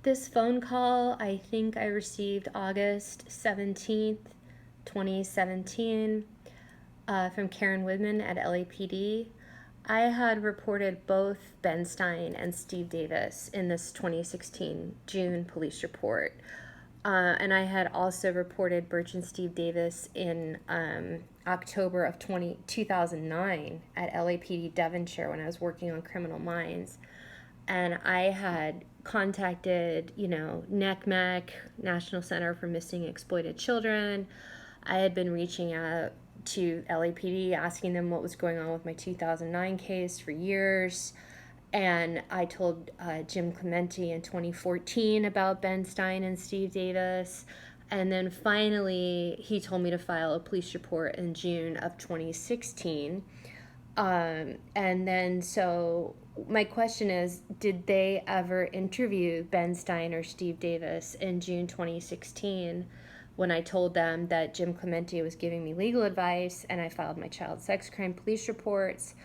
This phone call, I think I received August 17th, 2017, from Karen Widman at LAPD. I had reported both Ben Stein and Steve Davis in this 2016 June police report. And I had also reported Birch and Steve Davis in October of 2009 at LAPD Devonshire when I was working on criminal minds. And I had contacted, NECMEC, National Center for Missing and Exploited Children. I had been reaching out to LAPD asking them what was going on with my 2009 case for years. And I told Jim Clemente in 2014 about Ben Stein and Steve Davis. And then finally, he told me to file a police report in June of 2016. And then, so my question is, did they ever interview Ben Stein or Steve Davis in June 2016 when I told them that Jim Clemente was giving me legal advice and I filed my child sex crime police reports?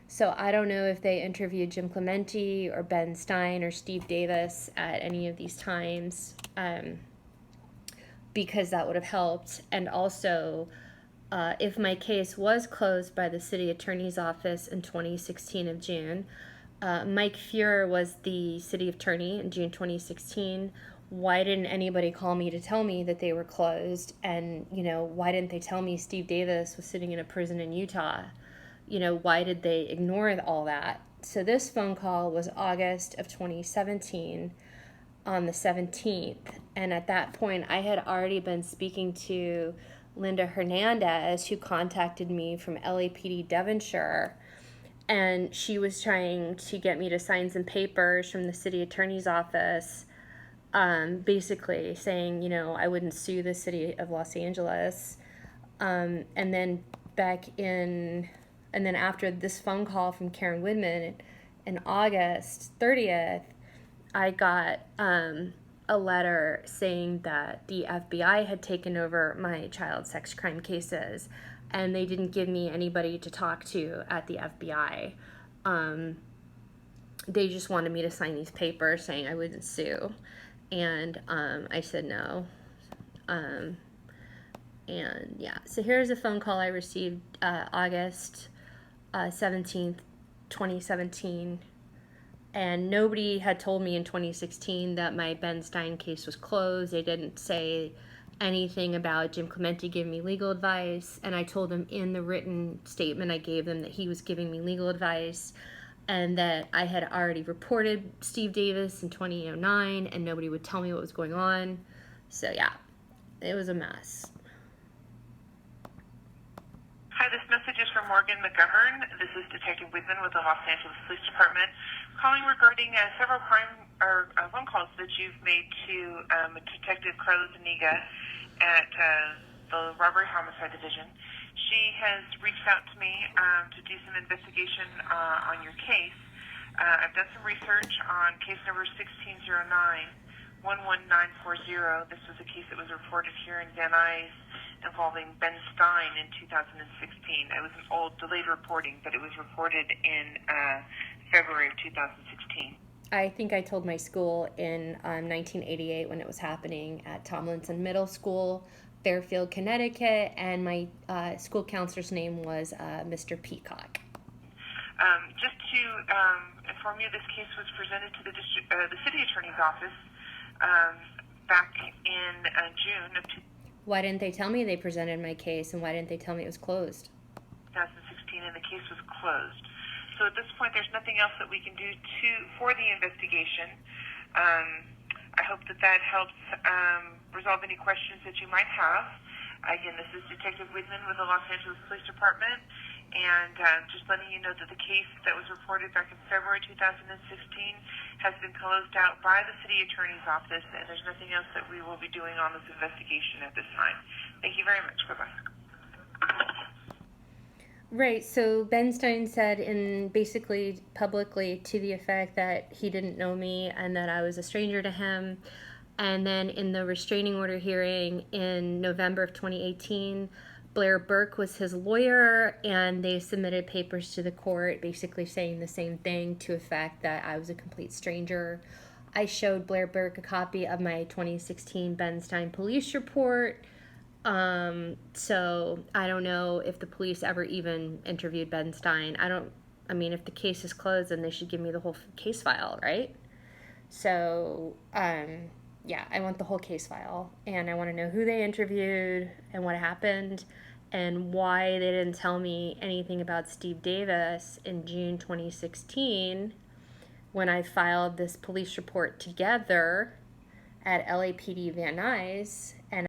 So I don't know if they interviewed Jim Clemente or Ben Stein or Steve Davis at any of these times, because that would have helped. And also, if my case was closed by the city attorney's office in 2016 of June, Mike Feuer was the city attorney in June 2016. Why didn't anybody call me to tell me that they were closed? And, why didn't they tell me Steve Davis was sitting in a prison in Utah? Why did they ignore all that? So this phone call was August of 2017 on the 17th. And at that point, I had already been speaking to Linda Hernandez, who contacted me from LAPD Devonshire. And she was trying to get me to sign some papers from the city attorney's office, basically saying, I wouldn't sue the city of Los Angeles. And then after this phone call from Karen Widman in August 30th, I got a letter saying that the FBI had taken over my child sex crime cases and they didn't give me anybody to talk to at the FBI. They just wanted me to sign these papers saying I wouldn't sue. And I said no. And yeah, so here's a phone call I received August 17th, 2017. And nobody had told me in 2016 that my Ben Stein case was closed. They didn't say anything about Jim Clemente giving me legal advice. And I told them in the written statement I gave them that he was giving me legal advice and that I had already reported Steve Davis in 2009 and nobody would tell me what was going on. So yeah, it was a mess. Hi, this message is from Morgan McGovern. This is Detective Widman with the Los Angeles Police Department, calling regarding several phone calls that you've made to Detective Carla Zuniga at the Robbery Homicide Division. She has reached out to me to do some investigation on your case. I've done some research on case number 1609-11940. This was a case that was reported here in Van Nuys involving Ben Stein in 2016. It was an old delayed reporting, but it was reported in February of 2016. I think I told my school in 1988 when it was happening at Tomlinson Middle School, Fairfield, Connecticut, and my school counselor's name was Mr. Peacock. Just to inform you, this case was presented to the city attorney's office back in June of 2016. Why didn't they tell me they presented my case, and why didn't they tell me it was closed? 2016, and the case was closed. So at this point, there's nothing else that we can do for the investigation. I hope that helps resolve any questions that you might have. Again, this is Detective Widman with the Los Angeles Police Department, and just letting you know that the case that was reported back in February 2016 has been closed out by the city attorney's office, and there's nothing else that we will be doing on this investigation at this time. Thank you very much. Bye-bye. Right, so Ben Stein said basically publicly to the effect that he didn't know me and that I was a stranger to him. And then in the restraining order hearing in November of 2018, Blair Burke was his lawyer, and they submitted papers to the court basically saying the same thing to effect that I was a complete stranger. I showed Blair Burke a copy of my 2016 Ben Stein police report. So I don't know if the police ever even interviewed Ben Stein. I mean, if the case is closed, then they should give me the whole case file, right? So, yeah, I want the whole case file. And I want to know who they interviewed and what happened and why they didn't tell me anything about Steve Davis in June 2016 when I filed this police report together at LAPD Van Nuys. And